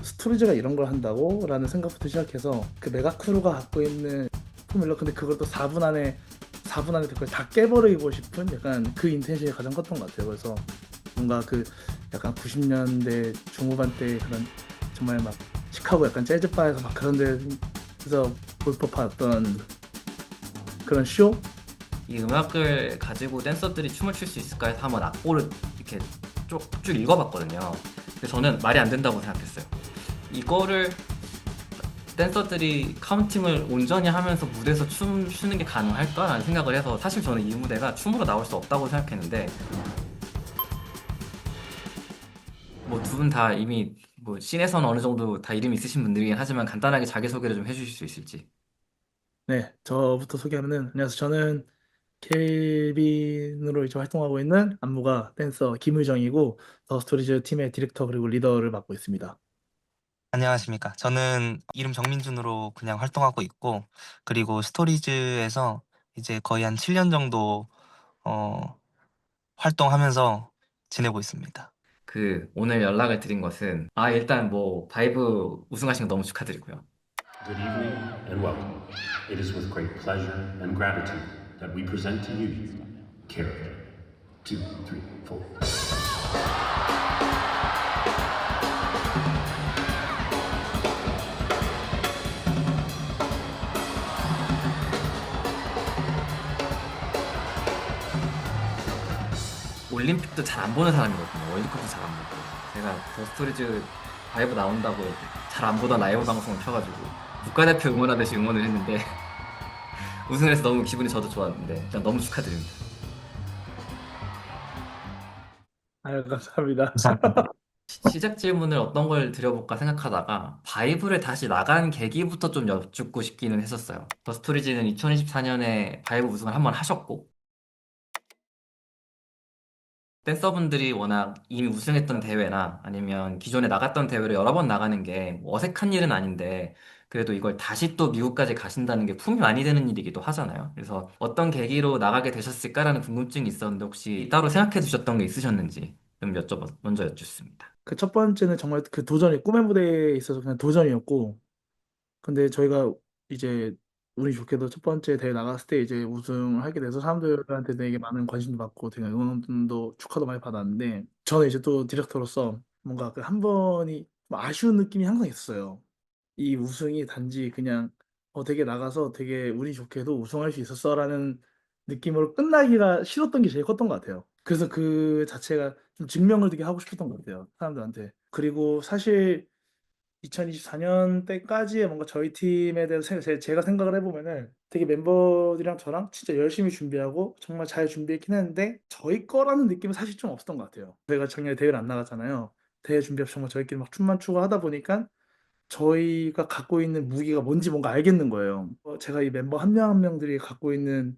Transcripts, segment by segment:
스토리지가 이런 걸 한다고? 라는 생각부터 시작해서 그 메가크루가 갖고 있는 포뮬러, 근데 그걸 또 4분 안에 그걸 다 깨버리고 싶은 약간 그 인텐션이 가장 컸던 것 같아요. 그래서 뭔가 그 약간 90년대 중후반 때 그런 정말 막 시카고 약간 재즈바에서 막 그런 데서 볼 법한 어떤 그런 쇼? 이 음악을 가지고 댄서들이 춤을 출 수 있을까 해서 한번 악보를 이렇게 쭉 읽어봤거든요. 근데 저는 말이 안 된다고 생각했어요. 이거를 댄서들이 카운팅을 온전히 하면서 무대에서 춤 추는 게 가능할까라는 생각을 해서, 사실 저는 이 무대가 춤으로 나올 수 없다고 생각했는데, 뭐 두 분 다 이미 뭐 씬에서는 어느 정도 다 이름이 있으신 분들이긴 하지만 간단하게 자기소개를 좀 해주실 수 있을지. 네, 저부터 소개하면은 안녕하세요. 저는 켈빈으로 이제 활동하고 있는 안무가 댄서 김의정이고 더 스토리즈 팀의 디렉터 그리고 리더를 맡고 있습니다. 안녕하십니까. 저는 이름 정민준으로 그냥 활동하고 있고, 그리고 스토리즈에서 이제 거의 한 7년 정도 어, 활동하면서 지내고 있습니다. 오늘 연락을 드린 것은, 일단 뭐 바이브 우승하신 거 너무 축하드리고요. Good evening and welcome. It is with great pleasure and gratitude that we present to you Character 2, 3, 4. 올림픽도 잘 안 보는 사람이거든요. 월드컵도 잘 안 보고. 제가 더 스토리즈 바이브 나온다고 잘 안 보던 라이브 방송을 켜가지고 국가대표 응원하듯이 응원을 했는데 우승을 해서 너무 기분이 저도 좋았는데, 일단 너무 축하드립니다. 아유, 감사합니다. 감사합니다. 시작 질문을 어떤 걸 드려볼까 생각하다가 바이브를 다시 나간 계기부터 좀 여쭙고 싶기는 했었어요. 더 스토리지는 2024년에 바이브 우승을 한번 하셨고, 댄서분들이 워낙 이미 우승했던 대회나 아니면 기존에 나갔던 대회를 여러 번 나가는 게뭐 어색한 일은 아닌데, 그래도 이걸 다시 또 미국까지 가신다는 게 품이 많이 되는 일이기도 하잖아요. 그래서 어떤 계기로 나가게 되셨을까라는 궁금증이 있었는데, 혹시 따로 생각해 두셨던 게 있으셨는지 좀 먼저 여쭙습니다. 그 첫 번째는 정말 그 도전이 꿈의 무대에 있어서 그냥 도전이었고, 근데 저희가 이제 운이 좋게도 첫 번째 대회 나갔을 때 이제 우승을 하게 돼서 사람들한테 되게 많은 관심도 받고 되게 응원도 축하도 많이 받았는데, 저는 이제 또 디렉터로서 뭔가 그 한 번이 좀 아쉬운 느낌이 항상 있었어요. 이 우승이 단지 그냥 되게 나가서 되게 운이 좋게도 우승할 수 있었어라는 느낌으로 끝나기가 싫었던 게 제일 컸던 것 같아요. 그래서 그 자체가 좀 증명을 되게 하고 싶었던 것 같아요, 사람들한테. 그리고 사실 2024년 때까지의 뭔가 저희 팀에 대해서 제가 생각을 해보면은 되게 멤버들이랑 저랑 진짜 열심히 준비하고 정말 잘 준비했긴 했는데 저희 거라는 느낌은 사실 좀 없었던 것 같아요. 저희가 작년에 대회를 안 나갔잖아요. 대회 준비하면서 정말 저희끼리 막 춤만 추고 하다 보니까 저희가 갖고 있는 무기가 뭔지 뭔가 알겠는 거예요. 제가 이 멤버 한 명 한 명들이 갖고 있는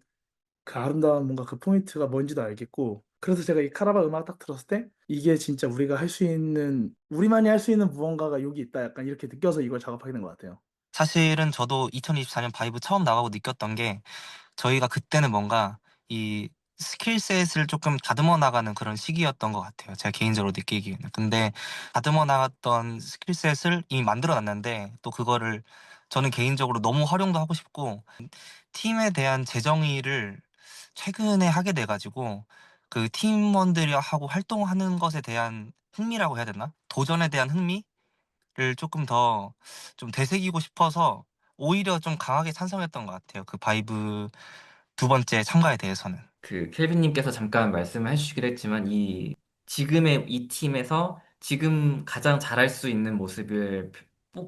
그 아름다운 뭔가 그 포인트가 뭔지도 알겠고, 그래서 제가 이 카라바 음악 딱 들었을 때 이게 진짜 우리가 할 수 있는, 우리만이 할 수 있는 무언가가 여기 있다, 약간 이렇게 느껴서 이걸 작업하게 된 것 같아요. 사실은 저도 2024년 바이브 처음 나가고 느꼈던 게, 저희가 그때는 뭔가 이 스킬셋을 조금 다듬어 나가는 그런 시기였던 것 같아요. 제가 개인적으로 느끼기에는. 근데 다듬어 나갔던 스킬셋을 이미 만들어 놨는데, 또 그거를 저는 개인적으로 너무 활용도 하고 싶고, 팀에 대한 재정의를 최근에 하게 돼가지고, 그 팀원들이 하고 활동하는 것에 대한 흥미라고 해야 되나? 도전에 대한 흥미를 조금 더 좀 되새기고 싶어서 오히려 좀 강하게 찬성했던 것 같아요. 그 바이브 두 번째 참가에 대해서는. 켈빈님께서 잠깐 말씀을 해주시기도 했지만, 지금의 이 팀에서 지금 가장 잘할 수 있는 모습을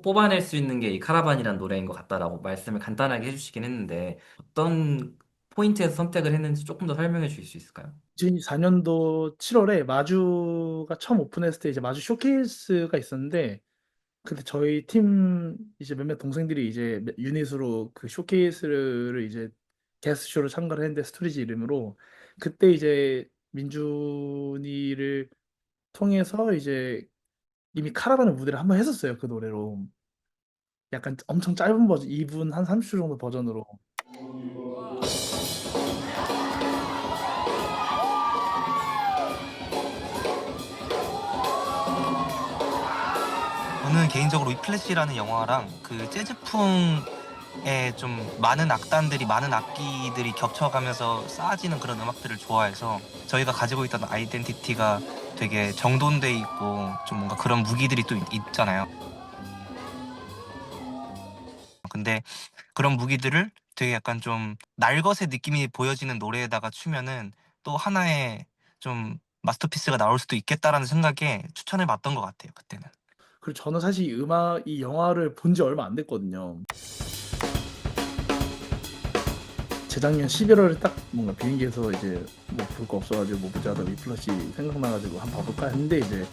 뽑아낼 수 있는 게 이 카라반이란 노래인 것 같다라고 말씀을 간단하게 해주시긴 했는데, 어떤 포인트에서 선택을 했는지 조금 더 설명해 주실 수 있을까요? 2024년도 7월에 마주가 처음 오픈했을 때 이제 마주 쇼케이스가 있었는데, 근데 저희 팀 이제 몇몇 동생들이 이제 유닛으로 그 쇼케이스를 이제 게스트쇼로 참가를 했는데 스토리지 이름으로, 그때 이제 민준이를 통해서 이제 이미 카라반의 무대를 한번 했었어요. 그 노래로 약간 엄청 짧은 버전, 2분 한 30초 정도 버전으로. 저는 개인적으로 위플래시라는 영화랑 그 재즈풍의 좀 많은 악단들이 많은 악기들이 겹쳐가면서 쌓아지는 그런 음악들을 좋아해서 저희가 가지고 있던 아이덴티티가 되게 정돈돼 있고 좀 뭔가 그런 무기들이 또 있잖아요. 근데 그런 무기들을 되게 약간 좀 날것의 느낌이 보여지는 노래에다가 추면은 또 하나의 좀 마스터피스가 나올 수도 있겠다라는 생각에 추천을 받던 것 같아요, 그때는. 그리고 저는 사실 이 영화를 본 지 얼마 안 됐거든요. 재작년 11월에 딱 뭔가 비행기에서 이제 뭐 볼 거 없어가지고 뭐 보자 하다 위플러시 생각나가지고 한번 봐볼까 했는데 이제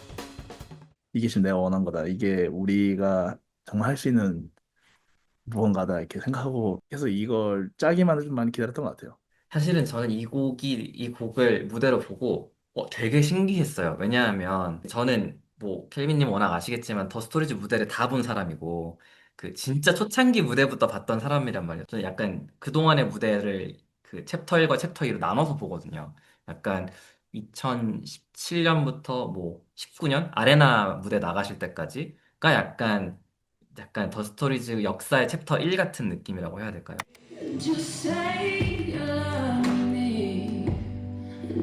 이게 지금 내가 원한 거다. 이게 우리가 정말 할 수 있는 무언가다 이렇게 생각하고 계속 이걸 짜기만을 좀 많이 기다렸던 것 같아요. 사실은 저는 이 곡을 무대로 보고 되게 신기했어요. 왜냐하면 저는 뭐 켈빈님 워낙 아시겠지만 더 스토리즈 무대를 다 본 사람이고 그 진짜 초창기 무대부터 봤던 사람이란 말이에요. 저는 약간 그동안의 무대를 그 챕터 1과 챕터 2로 나눠서 보거든요. 약간 2017년부터 뭐 19년 아레나 무대 나가실 때까지가 약간 더 스토리즈 역사의 챕터 1 같은 느낌이라고 해야 될까요? Just say you love me,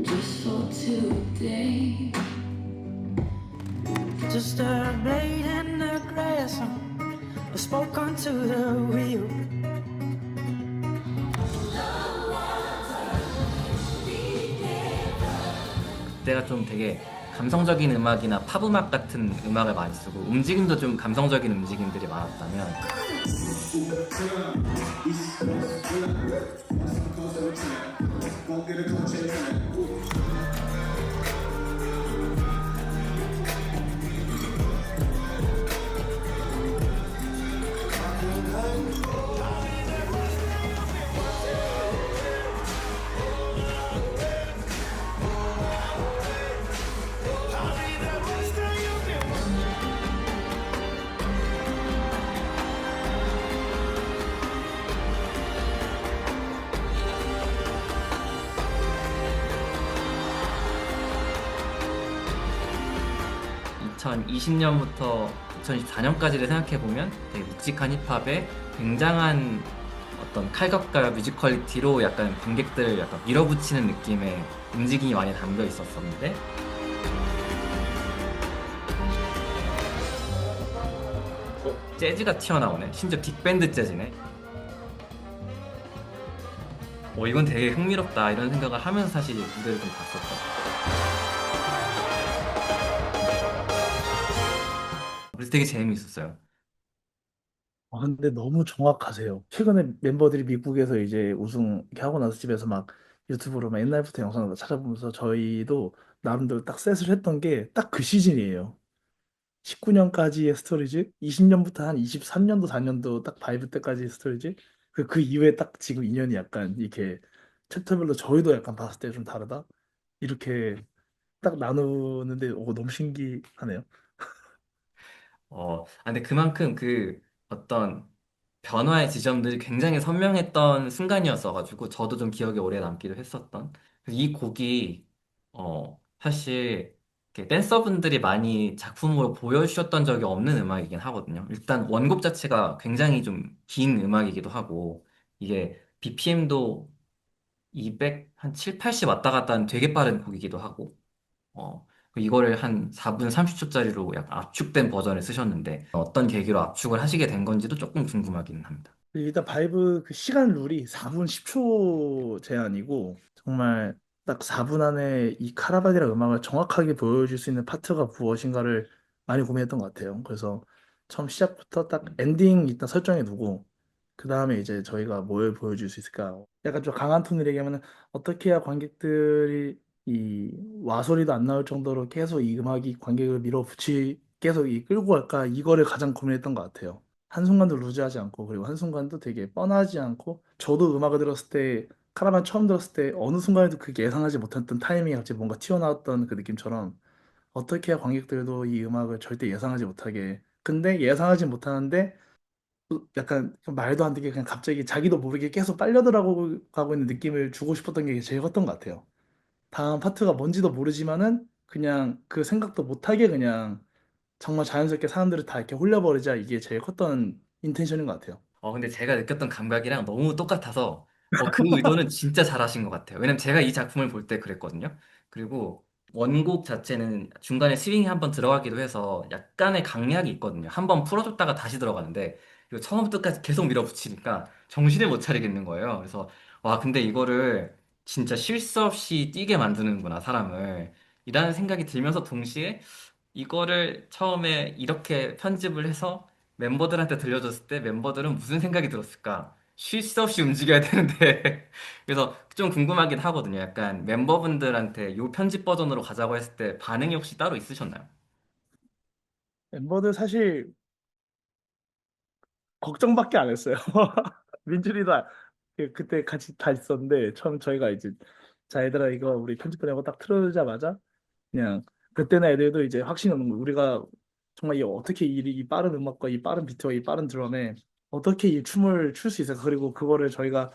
just for today. Just a blade in the grass, a spoke onto the wheel. 그때가 좀 되게 감성적인 음악이나 팝 음악 같은 음악을 많이 쓰고 움직임도 좀 감성적인 움직임들이 많았다면 2020년부터 2024년까지를 생각해보면 되게 묵직한 힙합에 굉장한 어떤 칼각과 뮤지컬리티로 약간 관객들을 약간 밀어붙이는 느낌의 움직임이 많이 담겨 있었었는데 재즈가 튀어나오네. 심지어 빅밴드 재즈네. 이건 되게 흥미롭다 이런 생각을 하면서 사실 무대를 좀 봤었죠. 그래서 되게 재미있었어요. 근데 너무 정확하세요. 최근에 멤버들이 미국에서 이제 우승 이렇게 하고 나서 집에서 막 유튜브로 막 옛날부터 영상을 찾아보면서 저희도 나름대로 딱 셋을 했던 게 딱 그 시즌이에요. 19년까지의 스토리지, 20년부터 한 23년도, 4년도 딱 바이브 때까지 스토리지, 그 이후에 딱 지금 2년이 약간 이렇게 챕터별로 저희도 약간 봤을 때 좀 다르다? 이렇게 딱 나누는데 너무 신기하네요. 근데 그만큼 그 어떤 변화의 지점들이 굉장히 선명했던 순간이었어가지고 저도 좀 기억에 오래 남기도 했었던. 그래서 이 곡이 사실 이렇게 댄서분들이 많이 작품으로 보여주셨던 적이 없는 음악이긴 하거든요. 일단 원곡 자체가 굉장히 좀 긴 음악이기도 하고 이게 BPM도 200, 한 7, 80 왔다 갔다 하는 되게 빠른 곡이기도 하고 이거를 한 4분 30초짜리로 약간 압축된 버전을 쓰셨는데 어떤 계기로 압축을 하시게 된 건지도 조금 궁금하기는 합니다. 일단 바이브 그 시간 룰이 4분 10초 제한이고 정말 딱 4분 안에 이 카라반이라 음악을 정확하게 보여줄 수 있는 파트가 무엇인가를 많이 고민했던 것 같아요. 그래서 처음 시작부터 딱 엔딩 일단 설정해 두고 그 다음에 이제 저희가 뭘 보여줄 수 있을까? 약간 좀 강한 톤으로 얘기하면 어떻게 해야 관객들이 이 와소리도 안 나올 정도로 계속 이 음악이 관객을 밀어붙이 계속 이 끌고 갈까? 이거를 가장 고민했던 것 같아요. 한순간도 루즈하지 않고 그리고 한순간도 되게 뻔하지 않고 저도 음악을 들었을 때 카라반 처음 들었을 때 어느 순간에도 그 예상하지 못했던 타이밍이 갑자기 뭔가 튀어나왔던 그 느낌처럼 어떻게 해야 관객들도 이 음악을 절대 예상하지 못하게 근데 예상하지 못하는데 약간 말도 안 되게 그냥 갑자기 자기도 모르게 계속 빨려 들어가고 가고 있는 느낌을 주고 싶었던 게 제일 컸던 것 같아요. 다음 파트가 뭔지도 모르지만은 그냥 그 생각도 못하게 그냥 정말 자연스럽게 사람들을 다 이렇게 홀려버리자 이게 제일 컸던 인텐션인 것 같아요. 근데 제가 느꼈던 감각이랑 너무 똑같아서, 그 의도는 진짜 잘하신 것 같아요. 왜냐면 제가 이 작품을 볼 때 그랬거든요. 그리고 원곡 자체는 중간에 스윙이 한번 들어가기도 해서 약간의 강약이 있거든요. 한번 풀어줬다가 다시 들어가는데, 이거 처음부터 끝까지 계속 밀어붙이니까 정신을 못 차리겠는 거예요. 그래서, 와, 근데 이거를 진짜 쉴 새 없이 뛰게 만드는구나, 사람을. 이라는 생각이 들면서 동시에 이거를 처음에 이렇게 편집을 해서 멤버들한테 들려줬을 때 멤버들은 무슨 생각이 들었을까? 쉴 새 없이 움직여야 되는데. 그래서 좀 궁금하긴 하거든요. 약간 멤버분들한테 요 편집 버전으로 가자고 했을 때 반응이 혹시 따로 있으셨나요? 멤버들 사실 걱정밖에 안 했어요. 민준이도 그때 같이 다 있었는데 처음 저희가 이제 자 얘들아 이거 우리 편집본하고 딱 틀어주자마자 그냥 그때는 애들도 이제 확신이 오는 거예요. 우리가 정말 어떻게 이 빠른 음악과 이 빠른 비트와 이 빠른 드럼에 어떻게 이 춤을 출 수 있을까? 그리고 그거를 저희가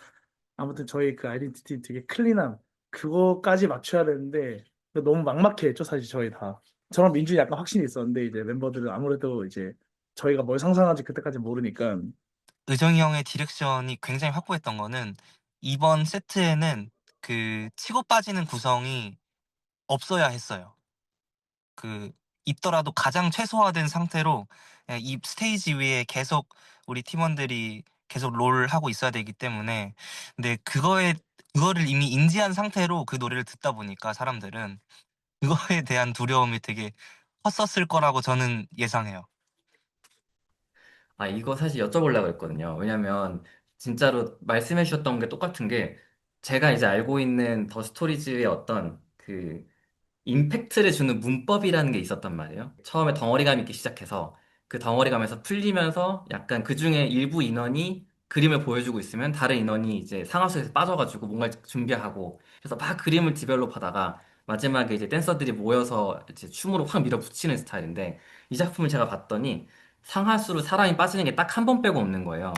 아무튼 저희 그 아이덴티티 되게 클린함 그거까지 맞춰야 되는데 너무 막막해 했죠 사실 저희 다. 저랑 민준이 약간 확신이 있었는데 이제 멤버들은 아무래도 이제 저희가 뭘 상상하는지 그때까지 모르니까 의정이 형의 디렉션이 굉장히 확고했던 거는 이번 세트에는 그 치고 빠지는 구성이 없어야 했어요. 그 있더라도 가장 최소화된 상태로 이 스테이지 위에 계속 우리 팀원들이 계속 롤 하고 있어야 되기 때문에 근데 그거를 이미 인지한 상태로 그 노래를 듣다 보니까 사람들은 그거에 대한 두려움이 되게 컸었을 거라고 저는 예상해요. 이거 사실 여쭤보려고 했거든요. 왜냐면 진짜로 말씀해 주셨던 게 똑같은 게 제가 이제 알고 있는 더 스토리즈의 어떤 그 임팩트를 주는 문법이라는 게 있었단 말이에요. 처음에 덩어리감 있게 시작해서 그 덩어리감에서 풀리면서 약간 그 중에 일부 인원이 그림을 보여주고 있으면 다른 인원이 이제 상하수에서 빠져가지고 뭔가를 준비하고 그래서 막 그림을 디벨롭 하다가 마지막에 이제 댄서들이 모여서 이제 춤으로 확 밀어붙이는 스타일인데 이 작품을 제가 봤더니 상하수로 사람이 빠지는 게 딱 한 번 빼고 없는 거예요.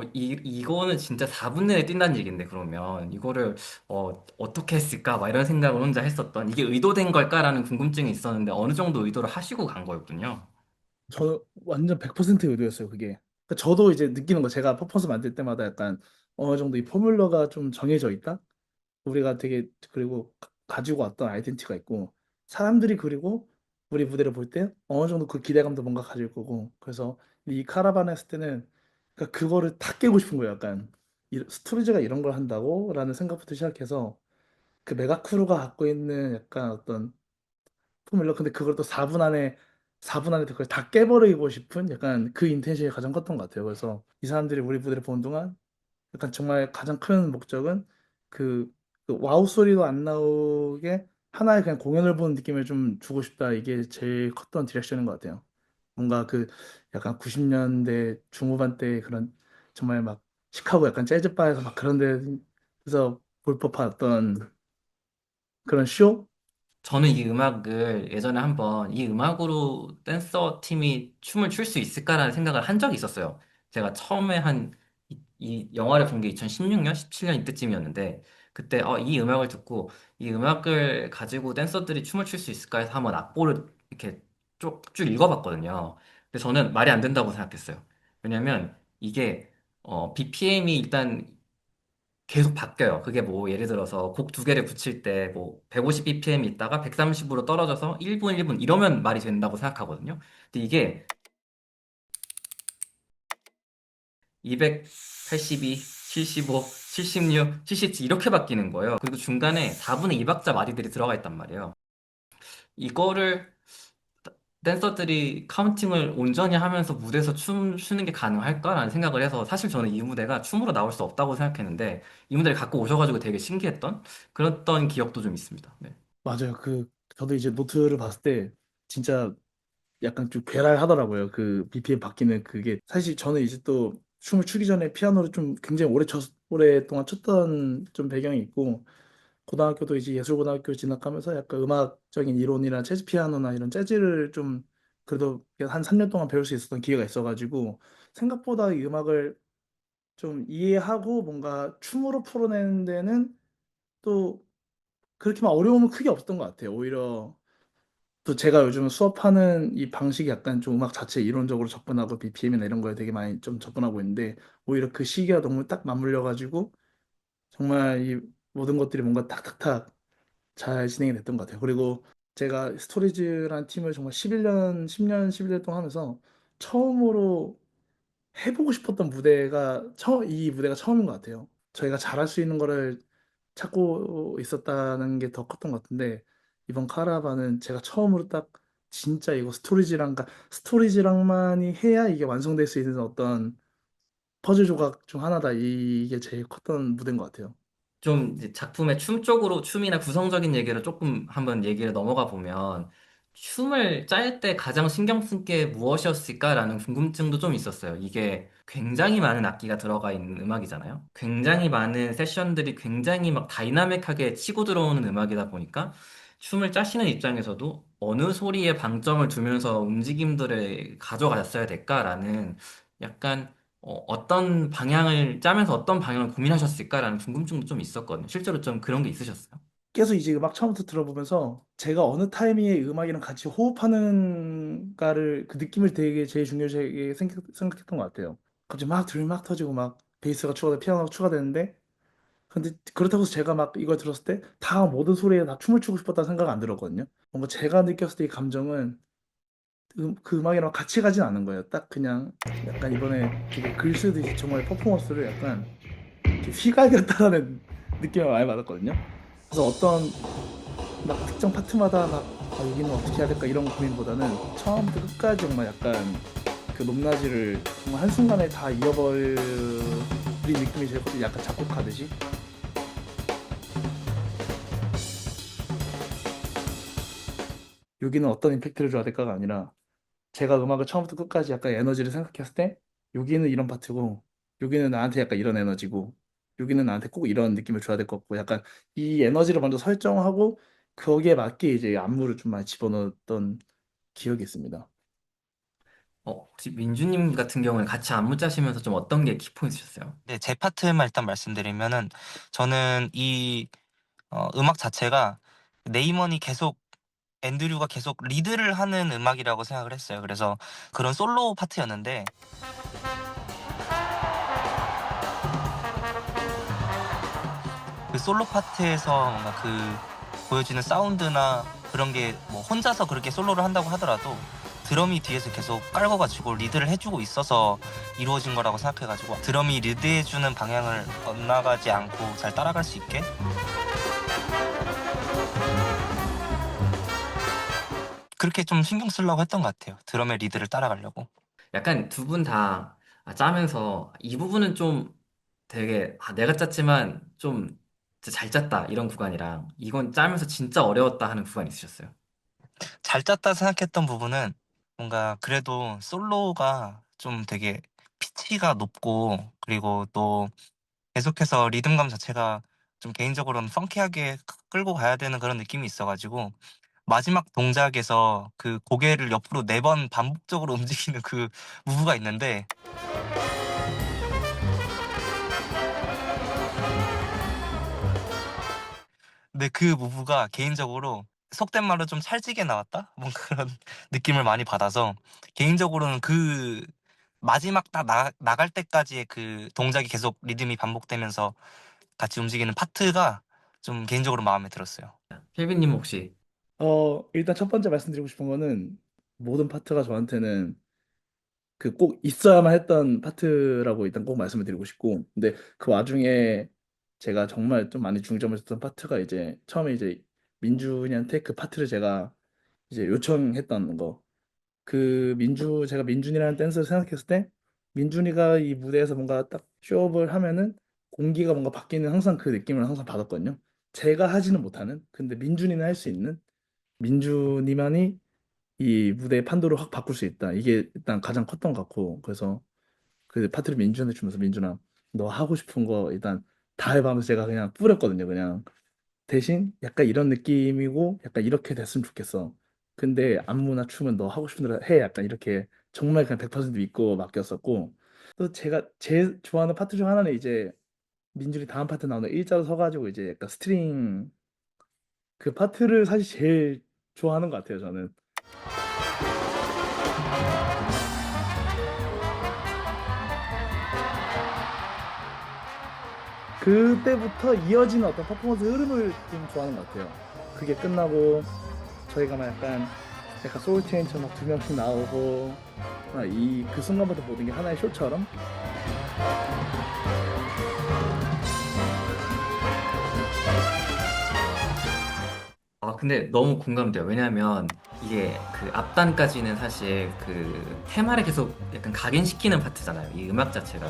이거는 진짜 4분 내에 뛴다는 얘긴데, 그러면. 이거를, 어떻게 했을까? 막 이런 생각을 혼자 했었던, 이게 의도된 걸까라는 궁금증이 있었는데, 어느 정도 의도를 하시고 간 거였군요. 저는 완전 100% 의도였어요, 그게. 그러니까 저도 이제 느끼는 거 제가 퍼포먼스 만들 때마다 약간 어느 정도 이 포뮬러가 좀 정해져 있다? 우리가 되게 그리고 가지고 왔던 아이덴티티가 있고 사람들이 그리고 우리 무대를 볼 때 어느 정도 그 기대감도 뭔가 가질 거고 그래서 이 카라반 했을 때는 그러니까 그거를 다 깨고 싶은 거예요, 약간. 스토리즈가 이런 걸 한다고? 라는 생각부터 시작해서 그 메가크루가 갖고 있는 약간 어떤 포뮬러 근데 그걸 또 4분 안에 그걸 다 깨버리고 싶은 약간 그 인텐션이 가장 컸던 것 같아요. 그래서 이 사람들이 우리 무대를 보는 동안 약간 정말 가장 큰 목적은 그, 그 와우 소리도 안 나오게 하나의 그냥 공연을 보는 느낌을 좀 주고 싶다. 이게 제일 컸던 디렉션인 것 같아요. 뭔가 그 약간 90년대 중후반 때 그런 정말 막 시카고 약간 재즈바에서 막 그런 데서 볼 법한 어떤 그런 쇼? 저는 이 음악을 예전에 한번 이 음악으로 댄서 팀이 춤을 출 수 있을까라는 생각을 한 적이 있었어요. 제가 처음에 이 영화를 본 게 2016년, 17년 이때쯤이었는데, 그때 이 음악을 듣고 이 음악을 가지고 댄서들이 춤을 출 수 있을까 해서 한번 악보를 이렇게 쭉 읽어봤거든요. 근데 저는 말이 안 된다고 생각했어요. 왜냐면 이게 BPM이 일단 계속 바뀌어요. 그게 뭐 예를 들어서 곡 두 개를 붙일 때 뭐 150 BPM 있다가 130으로 떨어져서 1분 1분 이러면 말이 된다고 생각하거든요. 근데 이게 282, 75, 76, 77 이렇게 바뀌는 거예요. 그리고 중간에 4분의 2박자 마디들이 들어가 있단 말이에요. 이거를 댄서들이 카운팅을 온전히 하면서 무대에서 춤 추는 게 가능할까라는 생각을 해서 사실 저는 이 무대가 춤으로 나올 수 없다고 생각했는데 이 무대를 갖고 오셔가지고 되게 신기했던 그랬던 기억도 좀 있습니다. 네. 맞아요. 저도 이제 노트를 봤을 때 진짜 약간 좀 괴랄하더라고요. 그 BPM 바뀌는 그게 사실 저는 이제 또 춤을 추기 전에 피아노를 좀 굉장히 오랫동안 쳤던 좀 배경이 있고 고등학교도 이제 예술고등학교 진학하면서 약간 음악적인 이론이나 재즈 피아노나 이런 재즈를 좀 그래도 한 3년 동안 배울 수 있었던 기회가 있어가지고 생각보다 이 음악을 좀 이해하고 뭔가 춤으로 풀어내는 데는 또 그렇게 막 어려움은 크게 없었던 것 같아요. 오히려 또 제가 요즘 수업하는 이 방식이 약간 좀 음악 자체 이론적으로 접근하고 BPM이나 이런 거에 되게 많이 좀 접근하고 있는데 오히려 그 시기가 너무 딱 맞물려가지고 정말 이 모든 것들이 뭔가 탁탁탁 잘 진행이 됐던 것 같아요. 그리고 제가 스토리즈라는 팀을 정말 11년, 10년, 11년 동안 하면서 처음으로 해보고 싶었던 이 무대가 처음인 것 같아요. 저희가 잘할 수 있는 거를 찾고 있었다는 게 더 컸던 것 같은데, 이번 카라반은 제가 처음으로 딱 진짜 이거 스토리지랑만이 해야 이게 완성될 수 있는 어떤 퍼즐 조각 중 하나다. 이게 제일 컸던 무대인 것 같아요. 좀 이제 작품의 춤 쪽으로 춤이나 구성적인 얘기를 조금 한번 얘기를 넘어가 보면 춤을 짤 때 가장 신경 쓴 게 무엇이었을까라는 궁금증도 좀 있었어요. 이게 굉장히 많은 악기가 들어가 있는 음악이잖아요. 굉장히 많은 세션들이 굉장히 막 다이나믹하게 치고 들어오는 음악이다 보니까 춤을 짜시는 입장에서도 어느 소리에 방점을 두면서 움직임들을 가져가셨어야 될까라는 약간 어떤 방향을 짜면서 어떤 방향을 고민하셨을까라는 궁금증도 좀 있었거든요. 실제로 좀 그런 게 있으셨어요? 계속 이제 음악 처음부터 들어보면서 제가 어느 타이밍에 음악이랑 같이 호흡하는가를 그 느낌을 되게 제일 중요하게 생각했던 것 같아요. 갑자기 막 드럼이 막 터지고 막 베이스가 추가돼 피아노가 추가되는데 근데 그렇다고 해서 제가 막 이걸 들었을 때 다 모든 소리에 다 춤을 추고 싶었다는 생각은 안 들었거든요. 뭔가 제가 느꼈을 때 이 감정은 그 음악이랑 같이 가진 않은 거예요. 딱 그냥 약간 이번에 되게 글 쓰듯이 정말 퍼포먼스를 약간 이렇게 휘갈겼다라는 느낌을 많이 받았거든요. 그래서 어떤 막 특정 파트마다 막 여기는 어떻게 해야 될까 이런 고민보다는 처음부터 끝까지 정말 약간 그 높낮이를 정말 한순간에 다 잃어버린 느낌이 제일 커서 약간 작곡하듯이 여기는 어떤 임팩트를 줘야 될까가 아니라 제가 음악을 처음부터 끝까지 약간 에너지를 생각했을 때 여기는 이런 파트고 여기는 나한테 약간 이런 에너지고 여기는 나한테 꼭 이런 느낌을 줘야 될 것 같고 약간 이 에너지를 먼저 설정하고 거기에 맞게 이제 안무를 좀 많이 집어넣었던 기억이 있습니다. 혹시 민주님 같은 경우는 같이 안무 짜시면서 좀 어떤 게 키포인트셨어요? 네, 제 파트만 일단 말씀드리면은 저는 이 음악 자체가 네이먼이 계속 앤드류가 계속 리드를 하는 음악이라고 생각을 했어요. 그래서 그런 솔로 파트였는데 그 솔로 파트에서 뭔가 그 보여지는 사운드나 그런 게 뭐 혼자서 그렇게 솔로를 한다고 하더라도 드럼이 뒤에서 계속 깔고 가지고 리드를 해주고 있어서 이루어진 거라고 생각해가지고 드럼이 리드해주는 방향을 엇나가지 않고 잘 따라갈 수 있게 그렇게 좀 신경 쓰려고 했던 것 같아요. 드럼의 리드를 따라가려고. 약간 두 분 다 짜면서 이 부분은 좀 되게 내가 짰지만 좀 진짜 잘 짰다 이런 구간이랑 이건 짜면서 진짜 어려웠다 하는 구간 있으셨어요? 잘 짰다 생각했던 부분은 뭔가 그래도 솔로가 좀 되게 피치가 높고 그리고 또 계속해서 리듬감 자체가 좀 개인적으로는 펑키하게 끌고 가야 되는 그런 느낌이 있어가지고 마지막 동작에서 그 고개를 옆으로 4번 반복적으로 움직이는 그 무브가 있는데 근데 그 무브가 개인적으로 속된 말로 좀 찰지게 나왔다? 뭐 그런 느낌을 많이 받아서 개인적으로는 그 마지막 딱 나갈 때까지의 그 동작이 계속 리듬이 반복되면서 같이 움직이는 파트가 좀 개인적으로 마음에 들었어요. 켈빈님 혹시 일단 첫 번째 말씀드리고 싶은 거는 모든 파트가 저한테는 그 꼭 있어야만 했던 파트라고 일단 꼭 말씀을 드리고 싶고 근데 그 와중에 제가 정말 좀 많이 중점을 줬던 파트가 이제 처음에 이제 민준이한테 그 파트를 제가 이제 요청했던 거 제가 민준이라는 댄서를 생각했을 때 민준이가 이 무대에서 뭔가 딱 쇼업을 하면은 공기가 뭔가 바뀌는 항상 그 느낌을 항상 받았거든요. 제가 하지는 못하는 근데 민준이는 할 수 있는 민준이만이 이 무대의 판도를 확 바꿀 수 있다. 이게 일단 가장 컸던 것 같고, 그래서 그 파트를 민준한테 주면서 민준아, 너 하고 싶은 거 일단 다 해봐 하면서 제가 그냥 뿌렸거든요. 그냥 대신 약간 이런 느낌이고 약간 이렇게 됐으면 좋겠어. 근데 안무나 춤은 너 하고 싶은 대로 해. 약간 이렇게 정말 그냥 100% 믿고 맡겼었고, 또 제가 제일 좋아하는 파트 중 하나는 이제 민준이 다음 파트 나오는 일자로 서가지고 이제 약간 스트링 그 파트를 사실 제일 좋아하는 것 같아요, 저는. 그때부터 이어지는 어떤 퍼포먼스 흐름을 좀 좋아하는 것 같아요. 그게 끝나고 저희가 막 약간 소울 체인처럼 막 두 명씩 나오고 이 그 순간부터 모든 게 하나의 쇼처럼. 아, 근데 너무 공감돼요. 왜냐하면 이게 그 앞단까지는 사실 그 테마를 계속 약간 각인시키는 파트잖아요. 이 음악 자체가.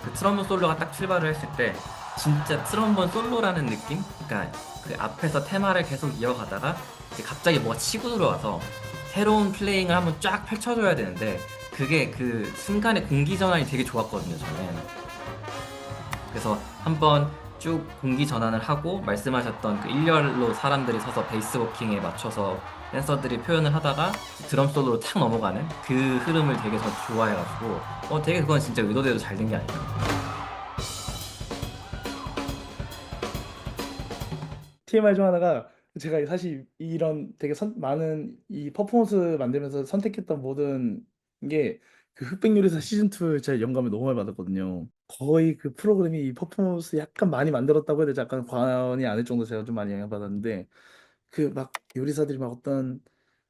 그 트럼본 솔로가 딱 출발을 했을 때 진짜 트럼본 솔로라는 느낌? 그러니까 그 앞에서 테마를 계속 이어가다가 이제 갑자기 뭐가 치고 들어와서 새로운 플레잉을 한번 쫙 펼쳐줘야 되는데 그게 그 순간의 공기 전환이 되게 좋았거든요, 저는. 그래서 한번 쭉 공기 전환을 하고 말씀하셨던 그 일렬로 사람들이 서서 베이스 워킹에 맞춰서 댄서들이 표현을 하다가 드럼 솔로로 탁 넘어가는 그 흐름을 되게 저 좋아해가지고 되게 그건 진짜 의도대로 잘 된 게 아닐까. TMI 중 하나가 제가 사실 이런 되게 많은 이 퍼포먼스 만들면서 선택했던 모든 게 그 흑백요리사 시즌 2 제가 영감을 너무 많이 받았거든요. 거의 그 프로그램이 이 퍼포먼스 약간 많이 만들었다고 해야 되지 약간 과언이 아닐 정도 제가 좀 많이 영향받았는데 그 막 요리사들이 막 어떤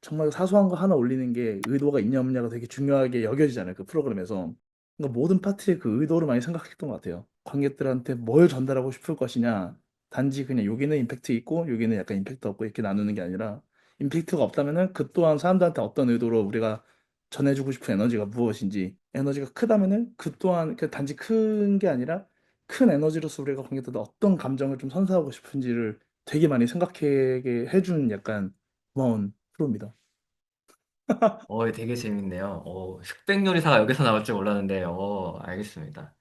정말 사소한 거 하나 올리는 게 의도가 있냐 없냐가 되게 중요하게 여겨지잖아요. 그 프로그램에서. 그러니까 모든 파트에 그 의도를 많이 생각했던 것 같아요. 관객들한테 뭘 전달하고 싶을 것이냐. 단지 그냥 여기는 임팩트 있고 여기는 약간 임팩트 없고 이렇게 나누는 게 아니라 임팩트가 없다면은 그 또한 사람들한테 어떤 의도로 우리가 전해주고 싶은 에너지가 무엇인지 에너지가 크다면은 그 또한 그 단지 큰 게 아니라 큰 에너지로서 우리가 관객들한테 어떤 감정을 좀 선사하고 싶은지를 되게 많이 생각하게 해준 약간 고마운 프로입니다. 되게 재밌네요. 흑백요리사가 여기서 나올 줄 몰랐는데, 알겠습니다.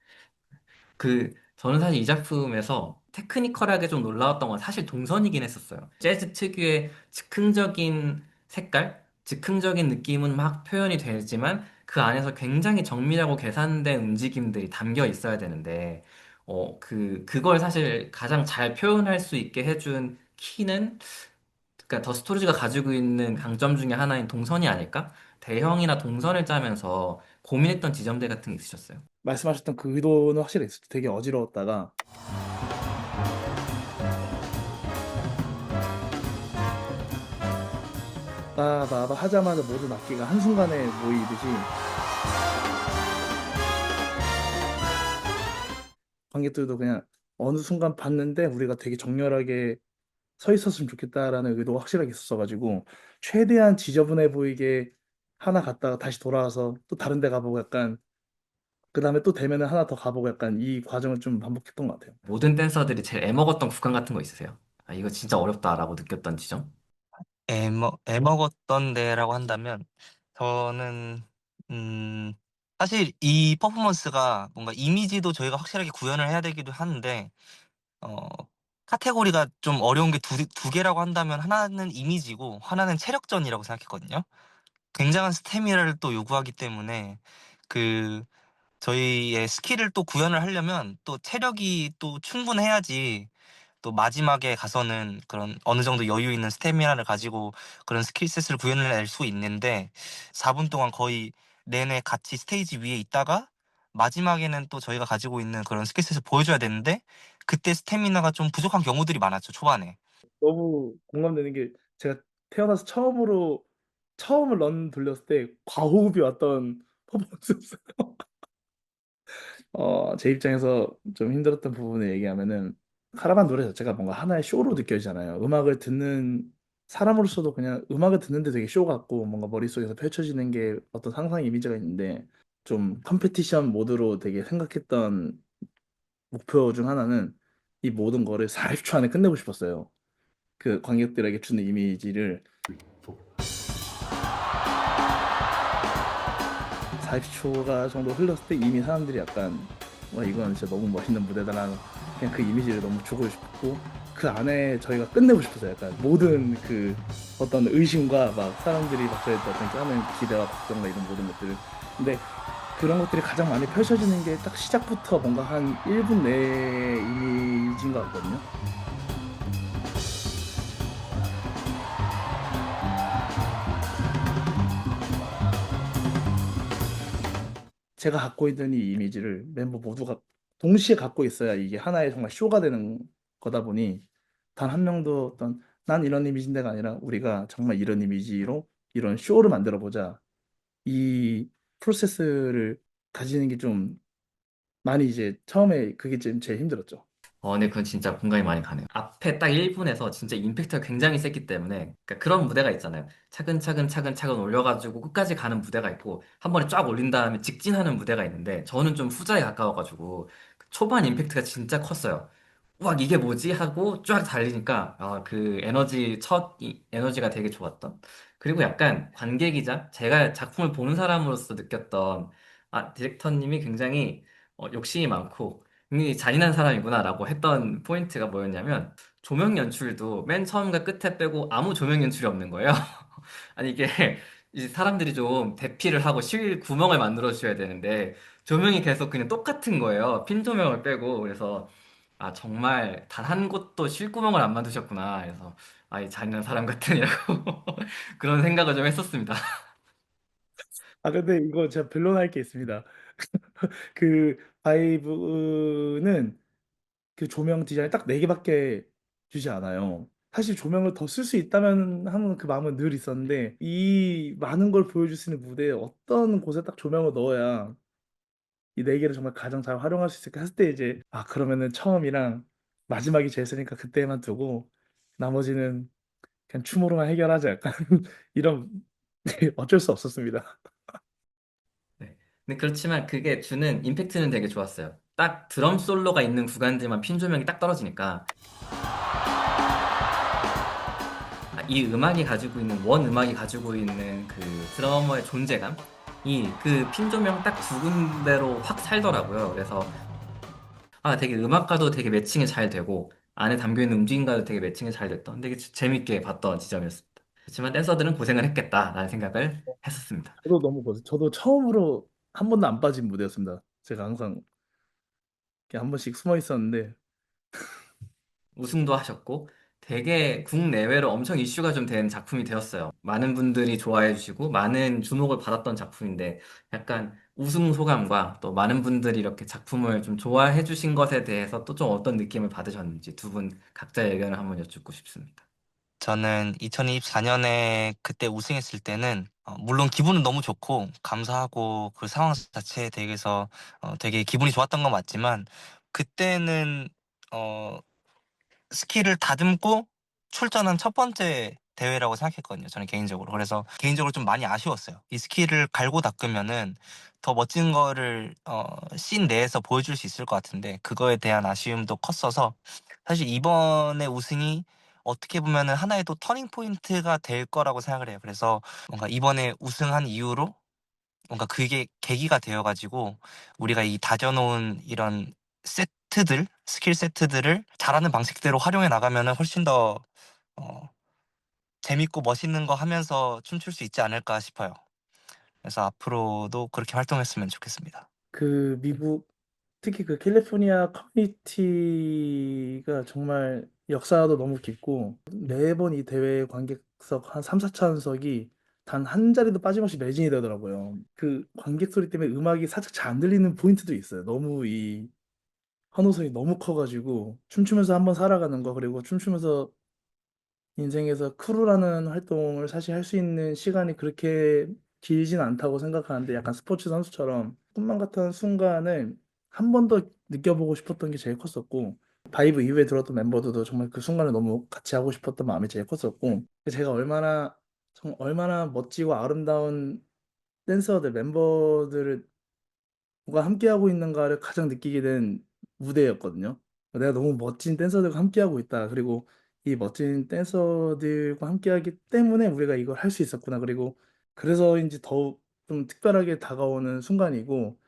저는 사실 이 작품에서 테크니컬하게 좀 놀라웠던 건 사실 동선이긴 했었어요. 재즈 특유의 즉흥적인 색깔, 즉흥적인 느낌은 막 표현이 되지만 그 안에서 굉장히 정밀하고 계산된 움직임들이 담겨 있어야 되는데, 그걸 사실 가장 잘 표현할 수 있게 해준 키는 그러니까 더 스토리지가 가지고 있는 강점 중에 하나인 동선이 아닐까? 대형이나 동선을 짜면서 고민했던 지점들 같은 게 있으셨어요? 말씀하셨던 그 의도는 확실히 있었죠. 되게 어지러웠다가 빠바바 하자마자 모든 악기가 한순간에 모이듯이 관객들도 그냥 어느 순간 봤는데 우리가 되게 정렬하게 서 있었으면 좋겠다라는 의도가 확실하게 있었어가지고 최대한 지저분해 보이게 하나 갔다가 다시 돌아와서 또 다른 데 가보고 약간 그 다음에 또 되면은 하나 더 가보고 약간 이 과정을 좀 반복했던 것 같아요. 모든 댄서들이 제일 애먹었던 구간 같은 거 있으세요? 아, 이거 진짜 어렵다라고 느꼈던 지점? 애먹었던 데라고 한다면 저는 음 사실 이 퍼포먼스가 뭔가 이미지도 저희가 확실하게 구현을 해야 되기도 하는데 어 카테고리가 좀 어려운 게 두 개라고 한다면 하나는 이미지고 하나는 체력전이라고 생각했거든요. 굉장한 스태미나를 또 요구하기 때문에 그 저희의 스킬을 또 구현을 하려면 또 체력이 또 충분해야지 또 마지막에 가서는 그런 어느 정도 여유 있는 스태미나를 가지고 그런 스킬셋을 구현해낼 수 있는데 4분 동안 거의 내내 같이 스테이지 위에 있다가 마지막에는 또 저희가 가지고 있는 그런 스킬셋을 보여줘야 되는데 그때 스태미나가 좀 부족한 경우들이 많았죠, 초반에. 너무 공감되는 게 제가 태어나서 처음을 런 돌렸을 때 과호흡이 왔던 퍼포먼스였어요. 제 입장에서 좀 힘들었던 부분을 얘기하면은 카라반 노래 자체가 뭔가 하나의 쇼로 느껴지잖아요. 음악을 듣는 사람으로서도 그냥 음악을 듣는데 되게 쇼 같고 뭔가 머릿속에서 펼쳐지는 게 어떤 상상 이미지가 있는데 좀 컴페티션 모드로 되게 생각했던 목표 중 하나는 이 모든 거를 40초 안에 끝내고 싶었어요. 그 관객들에게 주는 이미지를 4. 40초가 정도 흘렀을 때 이미 사람들이 약간 와 이건 진짜 너무 멋있는 무대다라는 그냥 그 이미지를 너무 주고 싶고 그 안에 저희가 끝내고 싶었어요. 약간 모든 그 어떤 의심과 막 사람들이 막 저희한테 어떤 하는 기대와 걱정과 이런 모든 것들을 근데 그런 것들이 가장 많이 펼쳐지는 게 딱 시작부터 뭔가 한 1분 내의 이미지인 것 같거든요. 제가 갖고 있는 이 이미지를 멤버 모두가 동시에 갖고 있어야 이게 하나의 정말 쇼가 되는 거다 보니 단 한 명도 어떤 난 이런 이미지인데가 아니라 우리가 정말 이런 이미지로 이런 쇼를 만들어 보자. 이 프로세스를 가지는 게 좀 많이 이제 처음에 그게 좀 제일 힘들었죠. 근데 그건 진짜 공감이 많이 가네요. 앞에 딱 1분에서 진짜 임팩트가 굉장히 셌기 때문에, 그러니까 그런 무대가 있잖아요. 차근차근 차근차근 올려가지고 끝까지 가는 무대가 있고, 한 번에 쫙 올린 다음에 직진하는 무대가 있는데, 저는 좀 후자에 가까워가지고, 그 초반 임팩트가 진짜 컸어요. 와, 이게 뭐지? 하고 쫙 달리니까, 그 에너지, 에너지가 되게 좋았던. 그리고 약간 관객이자 제가 작품을 보는 사람으로서 느꼈던, 디렉터님이 굉장히 욕심이 많고, 굉장히 잔인한 사람이구나라고 했던 포인트가 뭐였냐면 조명 연출도 맨 처음과 끝에 빼고 아무 조명 연출이 없는 거예요. 아니 이게 이제 사람들이 좀 대피를 하고 실 구멍을 만들어 주셔야 되는데 조명이 계속 그냥 똑같은 거예요. 핀 조명을 빼고 그래서 정말 단 한 곳도 실 구멍을 안 만드셨구나. 그래서 이 잔인한 사람 같으냐고 그런 생각을 좀 했었습니다. 아 근데 이거 제가 변론할 게 있습니다. 그 바이브는 그 조명 디자인 딱 4개밖에 주지 않아요. 사실 조명을 더 쓸 수 있다면 하는 그 마음은 늘 있었는데 이 많은 걸 보여줄 수 있는 무대에 어떤 곳에 딱 조명을 넣어야 이 4개를 정말 가장 잘 활용할 수 있을까 했을 때 이제 그러면은 처음이랑 마지막이 제일 세니까 그때만 두고 나머지는 그냥 춤으로만 해결하자 약간 이런 어쩔 수 없었습니다. 네. 근데 그렇지만 그게 주는 임팩트는 되게 좋았어요. 딱 드럼 솔로가 있는 구간들만 핀 조명이 딱 떨어지니까 이 음악이 가지고 있는 원 음악이 가지고 있는 그 드러머의 존재감 이 그 핀 조명 딱 두 군데로 확 살더라고요. 그래서 되게 음악과도 되게 매칭이 잘 되고 안에 담겨 있는 움직임과도 되게 매칭이 잘 됐던 되게 재밌게 봤던 지점이었습니다. 그렇지만 댄서들은 고생을 했겠다라는 생각을 했었습니다. 저도 너무 고생. 저도 처음으로 한 번도 안 빠진 무대였습니다. 제가 항상 이렇게 한 번씩 숨어 있었는데 우승도 하셨고 되게 국내외로 엄청 이슈가 좀 된 작품이 되었어요. 많은 분들이 좋아해 주시고 많은 주목을 받았던 작품인데 약간 우승 소감과 또 많은 분들이 이렇게 작품을 좀 좋아해 주신 것에 대해서 또 좀 어떤 느낌을 받으셨는지 두 분 각자의 의견을 한번 여쭙고 싶습니다. 저는 2024년에 그때 우승했을 때는 물론 기분은 너무 좋고 감사하고 그 상황 자체에 대해서 되게 기분이 좋았던 건 맞지만 그때는 어, 스킬을 다듬고 출전한 첫 번째 대회라고 생각했거든요. 저는 개인적으로. 그래서 개인적으로 좀 많이 아쉬웠어요. 이 스킬을 갈고 닦으면은 더 멋진 거를 씬 내에서 보여줄 수 있을 것 같은데 그거에 대한 아쉬움도 컸어서 사실 이번에 우승이 어떻게 보면은 하나의 또 터닝 포인트가 될 거라고 생각을 해요. 그래서 뭔가 이번에 우승한 이후로 뭔가 그게 계기가 되어가지고 우리가 이 다져놓은 이런 세트들, 스킬 세트들을 잘하는 방식대로 활용해 나가면은 훨씬 더 어, 재밌고 멋있는 거 하면서 춤출 수 있지 않을까 싶어요. 그래서 앞으로도 그렇게 활동했으면 좋겠습니다. 그 미국 특히 그 캘리포니아 커뮤니티가 정말 역사도 너무 깊고 매번 이 대회 관객석 한 3, 4천석이 단 한 자리도 빠짐없이 매진이 되더라고요. 그 관객 소리 때문에 음악이 살짝 잘 안 들리는 포인트도 있어요. 너무 이 환호성이 너무 커가지고 춤추면서 한번 살아가는 거 그리고 춤추면서 인생에서 크루라는 활동을 사실 할 수 있는 시간이 그렇게 길진 않다고 생각하는데 약간 스포츠 선수처럼 꿈만 같은 순간을 한 번 더 느껴보고 싶었던 게 제일 컸었고 바이브 이후에 들었던 멤버들도 정말 그 순간을 너무 같이 하고 싶었던 마음이 제일 컸었고 제가 얼마나 멋지고 아름다운 댄서들 멤버들을 누가 함께하고 있는가를 가장 느끼게 된 무대였거든요. 내가 너무 멋진 댄서들과 함께하고 있다. 그리고 이 멋진 댄서들과 함께하기 때문에 우리가 이걸 할 수 있었구나. 그리고 그래서인지 더욱 좀 특별하게 다가오는 순간이고,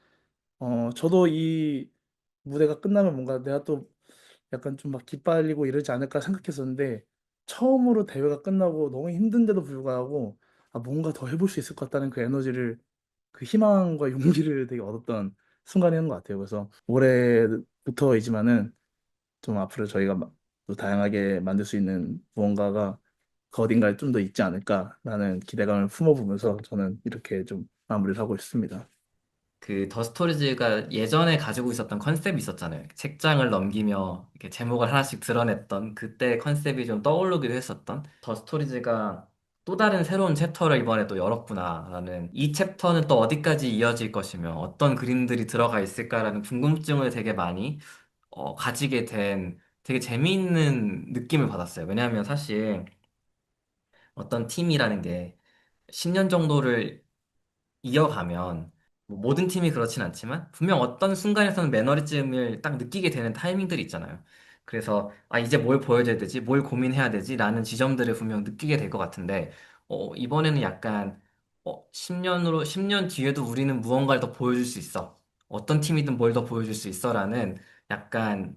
저도 이 무대가 끝나면 뭔가 내가 또 약간 좀 막 기빨리고 이러지 않을까 생각했었는데, 처음으로 대회가 끝나고 너무 힘든데도 불구하고, 아, 뭔가 더 해볼 수 있을 것 같다는 그 에너지를, 그 희망과 용기를 되게 얻었던 순간이었던 것 같아요. 그래서 올해부터이지만은 좀 앞으로 저희가 또 다양하게 만들 수 있는 무언가가 그 어딘가에 좀 더 있지 않을까라는 기대감을 품어보면서 저는 이렇게 좀 마무리를 하고 있습니다. 그 더 스토리즈가 예전에 가지고 있었던 컨셉이 있었잖아요. 책장을 넘기며 이렇게 제목을 하나씩 드러냈던 그때 컨셉이 좀 떠오르기도 했었던 더 스토리즈가 또 다른 새로운 챕터를 이번에 또 열었구나라는, 이 챕터는 또 어디까지 이어질 것이며 어떤 그림들이 들어가 있을까라는 궁금증을 되게 많이 가지게 된 되게 재미있는 느낌을 받았어요. 왜냐하면 사실 어떤 팀이라는 게 10년 정도를 이어가면 뭐 모든 팀이 그렇진 않지만 분명 어떤 순간에서는 매너리즘을 딱 느끼게 되는 타이밍들이 있잖아요. 그래서 아 이제 뭘 보여줘야 되지? 뭘 고민해야 되지? 라는 지점들을 분명 느끼게 될 것 같은데 이번에는 약간 10년 뒤에도 우리는 무언가를 더 보여줄 수 있어. 어떤 팀이든 뭘 더 보여줄 수 있어라는 약간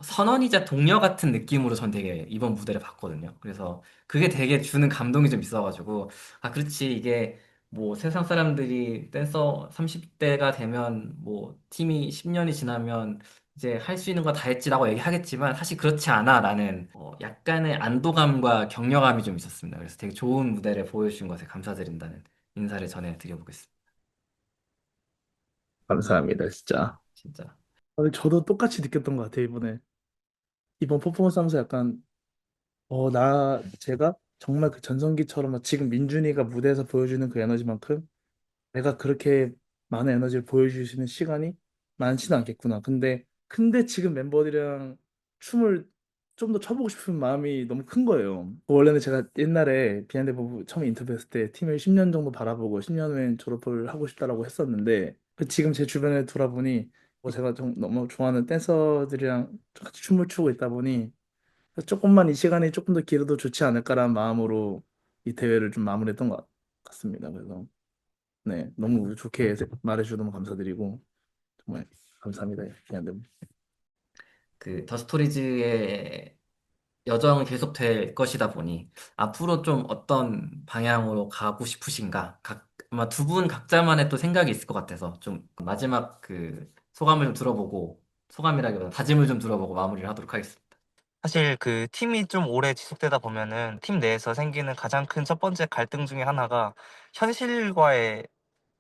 선언이자 동료 같은 느낌으로 전 되게 이번 무대를 봤거든요. 그래서 그게 되게 주는 감동이 좀 있어가지고, 아, 그렇지. 이게 뭐 세상 사람들이 댄서 30대가 되면 뭐 팀이 10년이 지나면 이제 할 수 있는 거 다 했지라고 얘기하겠지만 사실 그렇지 않아라는 약간의 안도감과 격려감이 좀 있었습니다. 그래서 되게 좋은 무대를 보여주신 것에 감사드린다는 인사를 전해드려보겠습니다. 감사합니다, 진짜. 진짜. 저도 똑같이 느꼈던 것 같아요, 이번에. 이번 퍼포먼스 하면서 약간, 제가 정말 그 전성기처럼 지금 민준이가 무대에서 보여주는 그 에너지만큼 내가 그렇게 많은 에너지를 보여줄 수 있는 시간이 많지는 않겠구나. 근데 지금 멤버들이랑 춤을 좀 더 춰보고 싶은 마음이 너무 큰 거예요. 원래는 제가 옛날에 비하인드 부부 처음 인터뷰했을 때 팀을 10년 정도 바라보고 10년 후엔 졸업을 하고 싶다라고 했었는데 지금 제 주변에 돌아보니 제가 너무 좋아하는 댄서들이랑 같이 춤을 추고 있다 보니 조금만 이 시간이 조금 더 길어도 좋지 않을까라는 마음으로 이 대회를 좀 마무리했던 것 같습니다. 그래서 네, 너무 좋게 말해주셔서 너무 감사드리고 정말 감사합니다. 그냥 그 더 스토리즈의 여정은 계속될 것이다 보니 앞으로 좀 어떤 방향으로 가고 싶으신가? 아마 두 분 각자만의 또 생각이 있을 것 같아서 좀 마지막 그 소감을 좀 들어보고, 소감이라기보다 다짐을 좀 들어보고 마무리를 하도록 하겠습니다. 사실 그 팀이 좀 오래 지속되다 보면은 팀 내에서 생기는 가장 큰 첫 번째 갈등 중에 하나가 현실과의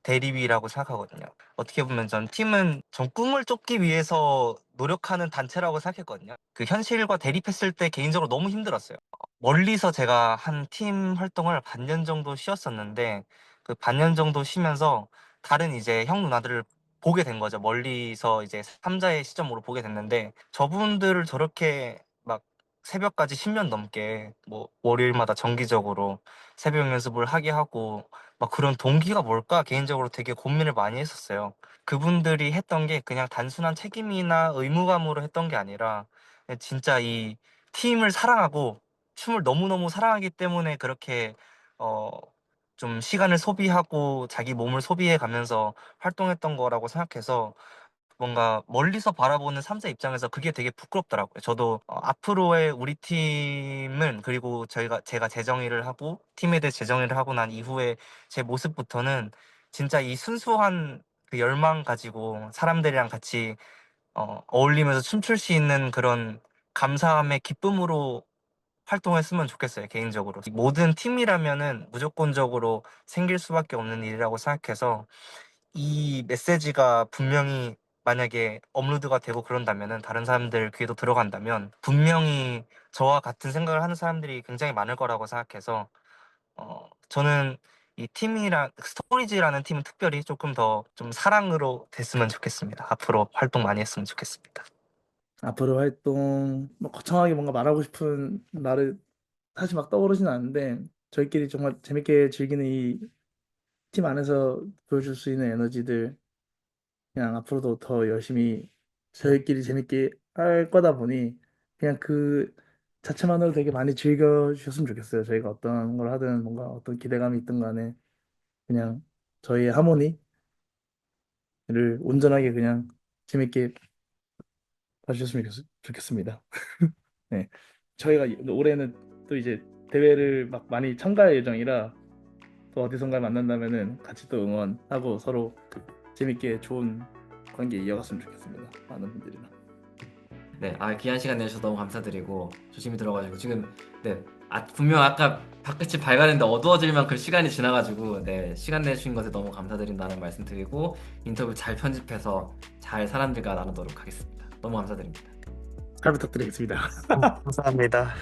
대립이라고 생각하거든요. 어떻게 보면 전 팀은 전 꿈을 쫓기 위해서 노력하는 단체라고 생각했거든요. 그 현실과 대립했을 때 개인적으로 너무 힘들었어요. 멀리서 제가 한 팀 활동을 반년 정도 쉬었었는데 그 반년 정도 쉬면서 다른 이제 형 누나들을 보게 된 거죠. 멀리서 이제 삼자의 시점으로 보게 됐는데 저분들을 저렇게 막 새벽까지 10년 넘게 뭐 월요일마다 정기적으로 새벽 연습을 하게 하고 막 그런 동기가 뭘까 개인적으로 되게 고민을 많이 했었어요. 그분들이 했던 게 그냥 단순한 책임이나 의무감으로 했던 게 아니라 진짜 이 팀을 사랑하고 춤을 너무너무 사랑하기 때문에 그렇게 어, 좀 시간을 소비하고 자기 몸을 소비해 가면서 활동했던 거라고 생각해서 뭔가 멀리서 바라보는 3자 입장에서 그게 되게 부끄럽더라고요. 저도 앞으로의 우리 팀은 그리고 제가 재정의를 하고 팀에 대해 재정의를 하고 난 이후에 제 모습부터는 진짜 이 순수한 그 열망 가지고 사람들이랑 같이 어울리면서 춤출 수 있는 그런 감사함의 기쁨으로 활동했으면 좋겠어요, 개인적으로. 모든 팀이라면은 무조건적으로 생길 수밖에 없는 일이라고 생각해서 이 메시지가 분명히 만약에 업로드가 되고 그런다면은 다른 사람들 귀에도 들어간다면 분명히 저와 같은 생각을 하는 사람들이 굉장히 많을 거라고 생각해서 저는 이 팀이랑 스토리지라는 팀은 특별히 조금 더 좀 사랑으로 됐으면 좋겠습니다. 앞으로 활동 많이 했으면 좋겠습니다. 앞으로 활동 뭐 거창하게 뭔가 말하고 싶은 말을 사실 막 떠오르진 않는데 저희끼리 정말 재밌게 즐기는 이 팀 안에서 보여줄 수 있는 에너지들 그냥 앞으로도 더 열심히 저희끼리 재밌게 할 거다 보니 그냥 그 자체만으로 되게 많이 즐겨주셨으면 좋겠어요. 저희가 어떤 걸 하든 뭔가 어떤 기대감이 있든 간에 그냥 저희의 하모니를 온전하게 그냥 재밌게 봐주셨으면 좋겠습니다. 네. 저희가 올해는 또 이제 대회를 막 많이 참가할 예정이라 또 어디선가 만난다면은 같이 또 응원하고 서로 재밌게 좋은 관계 이어갔으면 좋겠습니다. 많은 분들이랑. 네, 귀한 시간 내주셔서 너무 감사드리고 조심히 들어가지고 지금 네, 분명 아까 밖끝이 밝았는데 어두워질 만큼 시간이 지나가지고 네, 시간 내주신 것에 너무 감사드린다는 말씀 드리고 인터뷰 잘 편집해서 잘 사람들과 나누도록 하겠습니다. 너무 감사드립니다. 잘 부탁드리겠습니다. 감사합니다.